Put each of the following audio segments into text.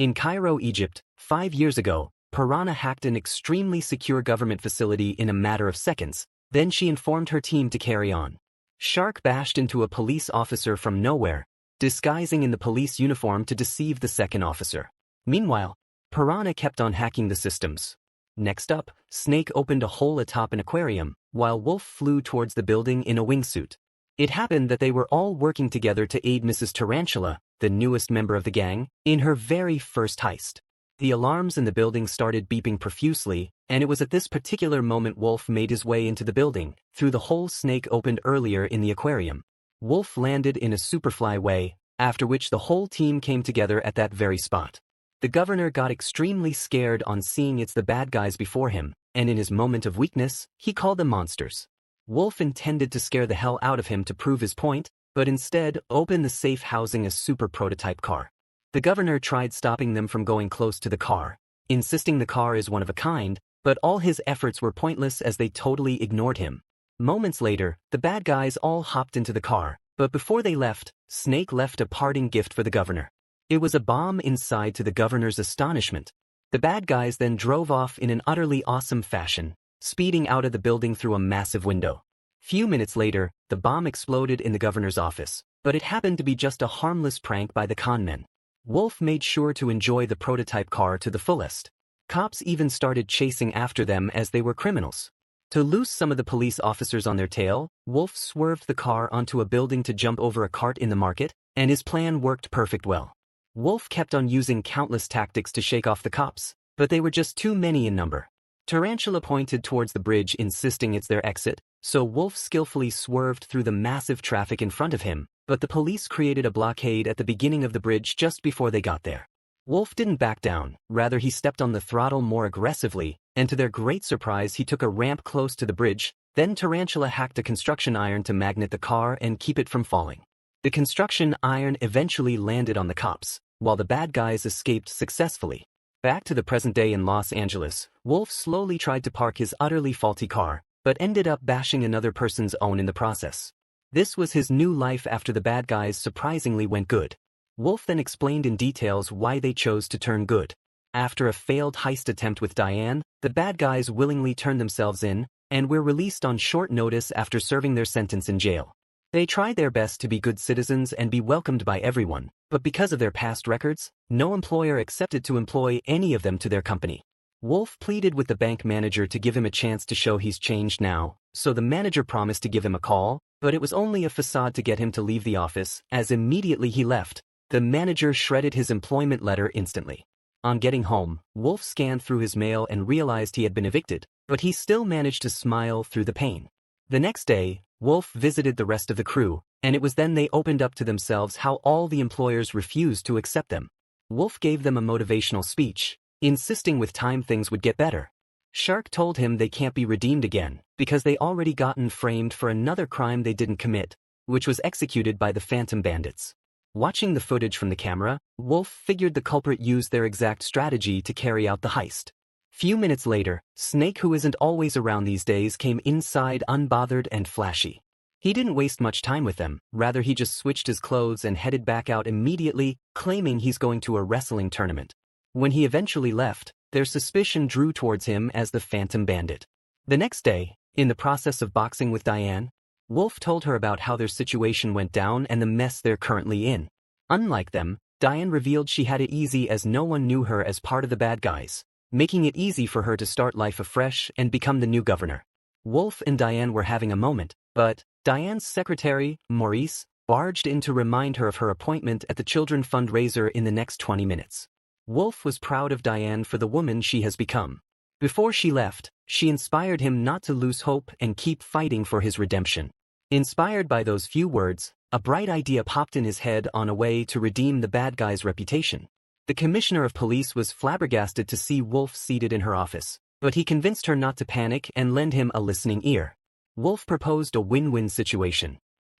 In Cairo, Egypt, 5 years ago, Piranha hacked an extremely secure government facility in a matter of seconds. Then she informed her team to carry on. Shark bashed into a police officer from nowhere, disguising in the police uniform to deceive the second officer. Meanwhile, Piranha kept on hacking the systems. Next up, Snake opened a hole atop an aquarium, while Wolf flew towards the building in a wingsuit. It happened that they were all working together to aid Mrs. Tarantula, the newest member of the gang, in her very first heist. The alarms in the building started beeping profusely, and it was at this particular moment Wolf made his way into the building, through the hole Snake opened earlier in the aquarium. Wolf landed in a superfly way, after which the whole team came together at that very spot. The governor got extremely scared on seeing it's the bad guys before him, and in his moment of weakness, he called them monsters. Wolf intended to scare the hell out of him to prove his point, but instead opened the safe housing a super prototype car. The governor tried stopping them from going close to the car, insisting the car is one of a kind, but all his efforts were pointless as they totally ignored him. Moments later, the bad guys all hopped into the car, but before they left, Snake left a parting gift for the governor. It was a bomb inside to the governor's astonishment. The bad guys then drove off in an utterly awesome fashion, speeding out of the building through a massive window. Few minutes later, the bomb exploded in the governor's office, but it happened to be just a harmless prank by the con men. Wolf made sure to enjoy the prototype car to the fullest. Cops even started chasing after them as they were criminals. To loose some of the police officers on their tail, Wolf swerved the car onto a building to jump over a cart in the market, and his plan worked perfect well. Wolf kept on using countless tactics to shake off the cops, but they were just too many in number. Tarantula pointed towards the bridge insisting it's their exit, so Wolf skillfully swerved through the massive traffic in front of him, but the police created a blockade at the beginning of the bridge just before they got there. Wolf didn't back down, rather he stepped on the throttle more aggressively, and to their great surprise he took a ramp close to the bridge. Then Tarantula hacked a construction iron to magnet the car and keep it from falling. The construction iron eventually landed on the cops, while the bad guys escaped successfully. Back to the present day in Los Angeles, Wolf slowly tried to park his utterly faulty car, but ended up bashing another person's own in the process. This was his new life after the bad guys surprisingly went good. Wolf then explained in details why they chose to turn good. After a failed heist attempt with Diane, the bad guys willingly turned themselves in, and were released on short notice after serving their sentence in jail. They tried their best to be good citizens and be welcomed by everyone, but because of their past records, no employer accepted to employ any of them to their company. Wolf pleaded with the bank manager to give him a chance to show he's changed now, so the manager promised to give him a call, but it was only a facade to get him to leave the office, as immediately he left, the manager shredded his employment letter instantly. On getting home, Wolf scanned through his mail and realized he had been evicted, but he still managed to smile through the pain. The next day, Wolf visited the rest of the crew, and it was then they opened up to themselves how all the employers refused to accept them. Wolf gave them a motivational speech, insisting with time things would get better. Shark told him they can't be redeemed again, because they already gotten framed for another crime they didn't commit, which was executed by the Phantom Bandits. Watching the footage from the camera, Wolf figured the culprit used their exact strategy to carry out the heist. Few minutes later, Snake, who isn't always around these days, came inside unbothered and flashy. He didn't waste much time with them, rather he just switched his clothes and headed back out immediately, claiming he's going to a wrestling tournament. When he eventually left, their suspicion drew towards him as the Phantom Bandit. The next day, in the process of boxing with Diane, Wolf told her about how their situation went down and the mess they're currently in. Unlike them, Diane revealed she had it easy as no one knew her as part of the bad guys, making it easy for her to start life afresh and become the new governor. Wolf and Diane were having a moment, but Diane's secretary, Maurice, barged in to remind her of her appointment at the Children fundraiser in the next 20 minutes. Wolf was proud of Diane for the woman she has become. Before she left, she inspired him not to lose hope and keep fighting for his redemption. Inspired by those few words, a bright idea popped in his head on a way to redeem the bad guy's reputation. The commissioner of police was flabbergasted to see Wolf seated in her office, but he convinced her not to panic and lend him a listening ear. Wolf proposed a win-win situation.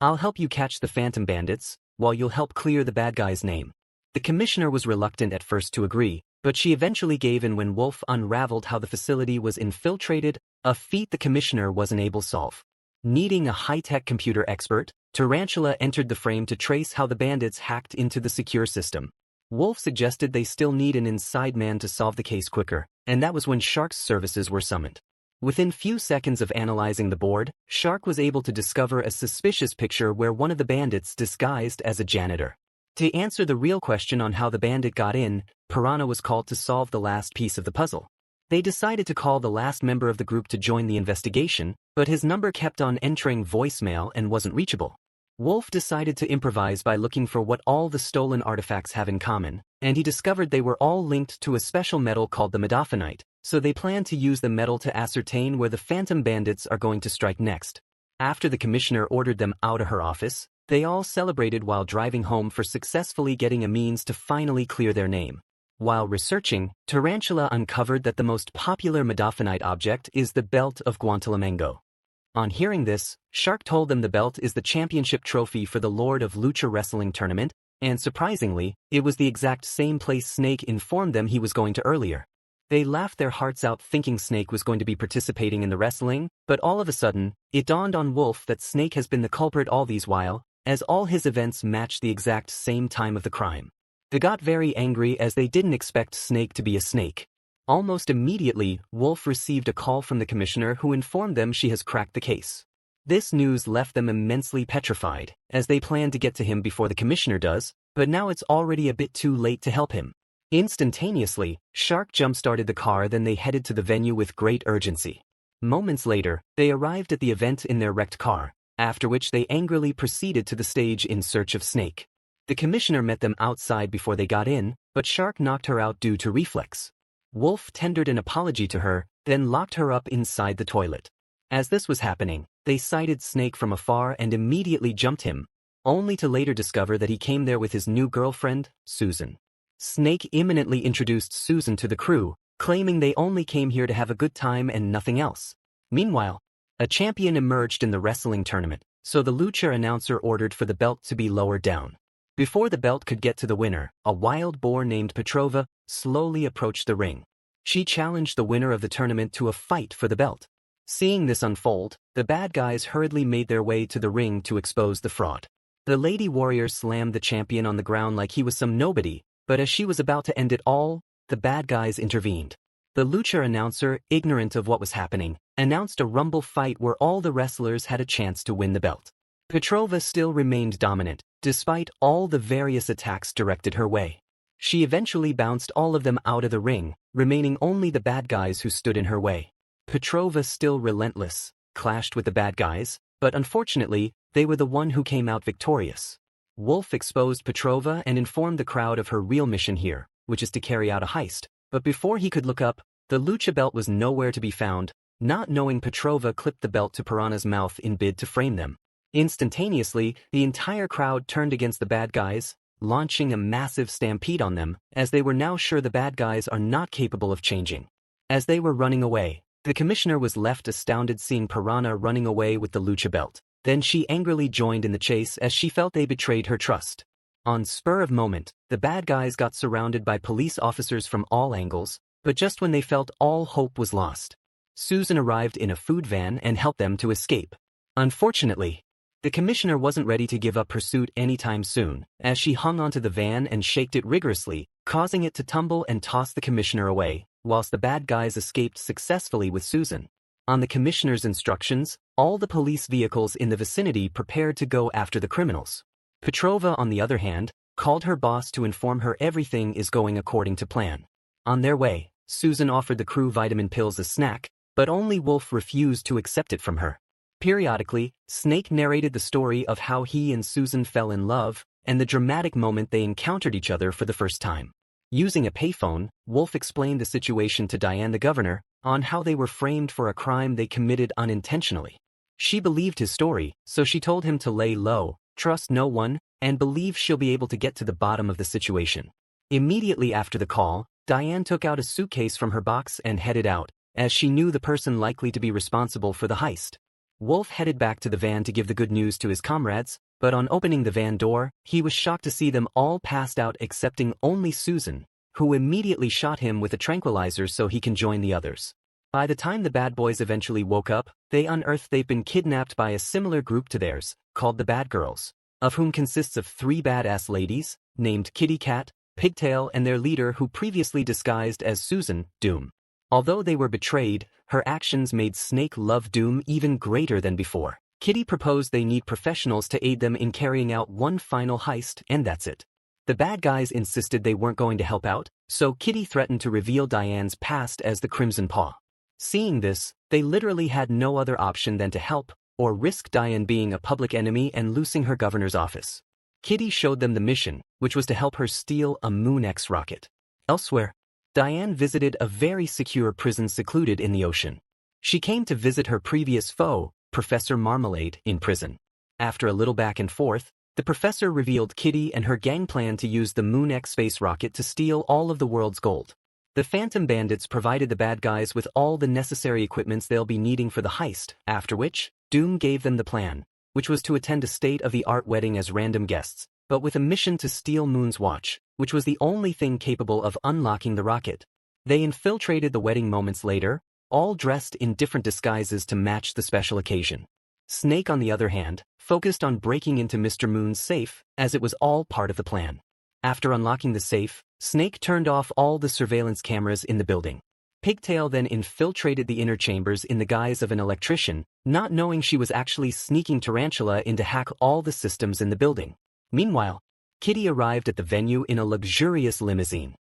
I'll help you catch the Phantom Bandits, while you'll help clear the bad guy's name. The commissioner was reluctant at first to agree, but she eventually gave in when Wolf unraveled how the facility was infiltrated, a feat the commissioner wasn't able to solve. Needing a high-tech computer expert, Tarantula entered the frame to trace how the bandits hacked into the secure system. Wolf suggested they still need an inside man to solve the case quicker, and that was when Shark's services were summoned. Within few seconds of analyzing the board, Shark was able to discover a suspicious picture where one of the bandits disguised as a janitor. To answer the real question on how the bandit got in, Piranha was called to solve the last piece of the puzzle. They decided to call the last member of the group to join the investigation, but his number kept on entering voicemail and wasn't reachable. Wolf decided to improvise by looking for what all the stolen artifacts have in common, and he discovered they were all linked to a special metal called the Modafinite, so they planned to use the metal to ascertain where the Phantom Bandits are going to strike next. After the commissioner ordered them out of her office, they all celebrated while driving home for successfully getting a means to finally clear their name. While researching, Tarantula uncovered that the most popular Modafinite object is the Belt of Guantalamango. On hearing this, Shark told them the belt is the championship trophy for the Lord of Lucha Wrestling tournament, and surprisingly, it was the exact same place Snake informed them he was going to earlier. They laughed their hearts out thinking Snake was going to be participating in the wrestling, but all of a sudden, it dawned on Wolf that Snake has been the culprit all these while, as all his events match the exact same time of the crime. They got very angry as they didn't expect Snake to be a snake. Almost immediately, Wolf received a call from the commissioner who informed them she has cracked the case. This news left them immensely petrified, as they planned to get to him before the commissioner does, but now it's already a bit too late to help him. Instantaneously, Shark jump-started the car, then they headed to the venue with great urgency. Moments later, they arrived at the event in their wrecked car, after which they angrily proceeded to the stage in search of Snake. The commissioner met them outside before they got in, but Shark knocked her out due to reflex. Wolf tendered an apology to her, then locked her up inside the toilet. As this was happening, they sighted Snake from afar and immediately jumped him, only to later discover that he came there with his new girlfriend, Susan. Snake imminently introduced Susan to the crew, claiming they only came here to have a good time and nothing else. Meanwhile, a champion emerged in the wrestling tournament, so the lucha announcer ordered for the belt to be lowered down. Before the belt could get to the winner, a wild boar named Petrova slowly approached the ring. She challenged the winner of the tournament to a fight for the belt. Seeing this unfold, the bad guys hurriedly made their way to the ring to expose the fraud. The Lady Warrior slammed the champion on the ground like he was some nobody, but as she was about to end it all, the bad guys intervened. The lucha announcer, ignorant of what was happening, announced a rumble fight where all the wrestlers had a chance to win the belt. Petrova still remained dominant, despite all the various attacks directed her way. She eventually bounced all of them out of the ring, remaining only the bad guys who stood in her way. Petrova, still relentless, clashed with the bad guys, but unfortunately, they were the one who came out victorious. Wolf exposed Petrova and informed the crowd of her real mission here, which is to carry out a heist, but before he could look up, the lucha belt was nowhere to be found. Not knowing, Petrova clipped the belt to Piranha's mouth in bid to frame them. Instantaneously, the entire crowd turned against the bad guys, launching a massive stampede on them, as they were now sure the bad guys are not capable of changing. As they were running away, the commissioner was left astounded seeing Piranha running away with the lucha belt. Then she angrily joined in the chase as she felt they betrayed her trust. On spur of moment, the bad guys got surrounded by police officers from all angles, but just when they felt all hope was lost, Susan arrived in a food van and helped them to escape. Unfortunately, the commissioner wasn't ready to give up pursuit anytime soon, as she hung onto the van and shaked it rigorously, causing it to tumble and toss the commissioner away, whilst the bad guys escaped successfully with Susan. On the commissioner's instructions, all the police vehicles in the vicinity prepared to go after the criminals. Petrova, on the other hand, called her boss to inform her everything is going according to plan. On their way, Susan offered the crew vitamin pills as snack, but only Wolf refused to accept it from her. Periodically, Snake narrated the story of how he and Susan fell in love, and the dramatic moment they encountered each other for the first time. Using a payphone, Wolf explained the situation to Diane, the governor, on how they were framed for a crime they committed unintentionally. She believed his story, so she told him to lay low, trust no one, and believe she'll be able to get to the bottom of the situation. Immediately after the call, Diane took out a suitcase from her box and headed out, as she knew the person likely to be responsible for the heist. Wolf headed back to the van to give the good news to his comrades, but on opening the van door, he was shocked to see them all passed out excepting only Susan, who immediately shot him with a tranquilizer so he can join the others. By the time the bad boys eventually woke up, they unearthed they've been kidnapped by a similar group to theirs, called the Bad Girls, of whom consists of 3 badass ladies, named Kitty Cat, Pigtail and their leader who previously disguised as Susan, Doom. Although they were betrayed, her actions made Snake love Doom even greater than before. Kitty proposed they need professionals to aid them in carrying out one final heist, and that's it. The bad guys insisted they weren't going to help out, so Kitty threatened to reveal Diane's past as the Crimson Paw. Seeing this, they literally had no other option than to help, or risk Diane being a public enemy and losing her governor's office. Kitty showed them the mission, which was to help her steal a Moon X rocket. Elsewhere, Diane visited a very secure prison secluded in the ocean. She came to visit her previous foe, Professor Marmalade, in prison. After a little back and forth, the professor revealed Kitty and her gang plan to use the Moon X space rocket to steal all of the world's gold. The Phantom Bandits provided the bad guys with all the necessary equipments they'll be needing for the heist, after which, Doom gave them the plan, which was to attend a state-of-the-art wedding as random guests, but with a mission to steal Moon's watch, which was the only thing capable of unlocking the rocket. They infiltrated the wedding moments later, all dressed in different disguises to match the special occasion. Snake, on the other hand, focused on breaking into Mr. Moon's safe, as it was all part of the plan. After unlocking the safe, Snake turned off all the surveillance cameras in the building. Pigtail then infiltrated the inner chambers in the guise of an electrician, not knowing she was actually sneaking Tarantula in to hack all the systems in the building. Meanwhile, Kitty arrived at the venue in a luxurious limousine,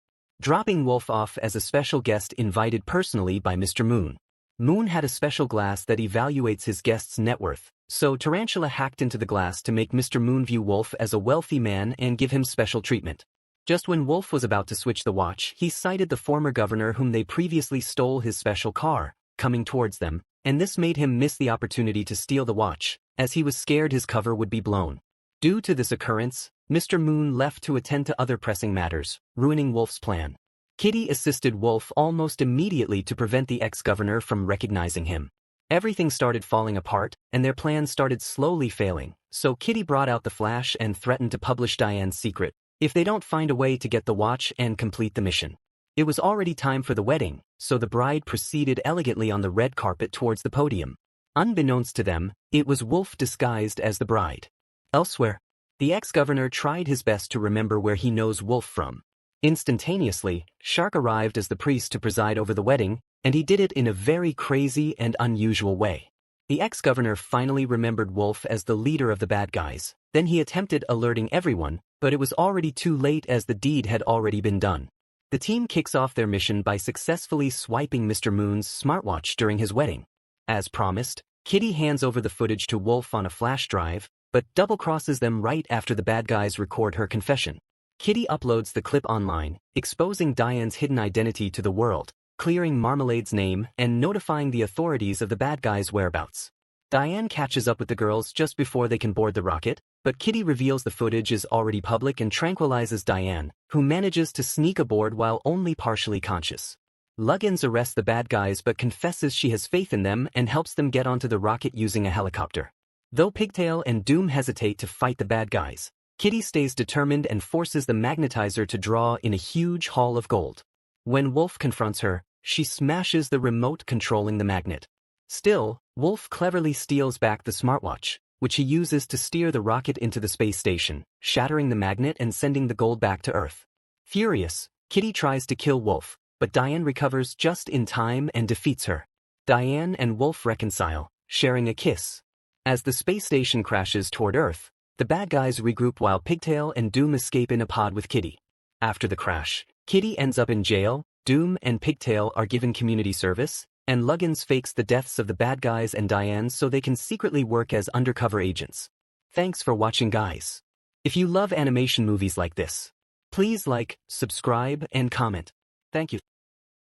dropping Wolf off as a special guest invited personally by Mr. Moon. Moon had a special glass that evaluates his guest's net worth, so Tarantula hacked into the glass to make Mr. Moon view Wolf as a wealthy man and give him special treatment. Just when Wolf was about to switch the watch, he sighted the former governor whom they previously stole his special car, coming towards them, and this made him miss the opportunity to steal the watch, as he was scared his cover would be blown. Due to this occurrence, Mr. Moon left to attend to other pressing matters, ruining Wolf's plan. Kitty assisted Wolf almost immediately to prevent the ex-governor from recognizing him. Everything started falling apart, and their plans started slowly failing, so Kitty brought out the Flash and threatened to publish Diane's secret if they don't find a way to get the watch and complete the mission. It was already time for the wedding, so the bride proceeded elegantly on the red carpet towards the podium. Unbeknownst to them, it was Wolf disguised as the bride. Elsewhere, the ex-governor tried his best to remember where he knows Wolf from. Instantaneously, Shark arrived as the priest to preside over the wedding, and he did it in a very crazy and unusual way. The ex-governor finally remembered Wolf as the leader of the bad guys. Then he attempted alerting everyone, but it was already too late as the deed had already been done. The team kicks off their mission by successfully swiping Mr. Moon's smartwatch during his wedding. As promised, Kitty hands over the footage to Wolf on a flash drive, but double-crosses them right after the bad guys record her confession. Kitty uploads the clip online, exposing Diane's hidden identity to the world, clearing Marmalade's name and notifying the authorities of the bad guys' whereabouts. Diane catches up with the girls just before they can board the rocket, but Kitty reveals the footage is already public and tranquilizes Diane, who manages to sneak aboard while only partially conscious. Luggins arrests the bad guys but confesses she has faith in them and helps them get onto the rocket using a helicopter. Though Pigtail and Doom hesitate to fight the bad guys, Kitty stays determined and forces the magnetizer to draw in a huge haul of gold. When Wolf confronts her, she smashes the remote controlling the magnet. Still, Wolf cleverly steals back the smartwatch, which he uses to steer the rocket into the space station, shattering the magnet and sending the gold back to Earth. Furious, Kitty tries to kill Wolf, but Diane recovers just in time and defeats her. Diane and Wolf reconcile, sharing a kiss. As the space station crashes toward Earth, the bad guys regroup while Pigtail and Doom escape in a pod with Kitty. After the crash, Kitty ends up in jail, Doom and Pigtail are given community service, and Luggins fakes the deaths of the bad guys and Diane so they can secretly work as undercover agents. Thanks for watching, guys. If you love animation movies like this, please like, subscribe, and comment. Thank you.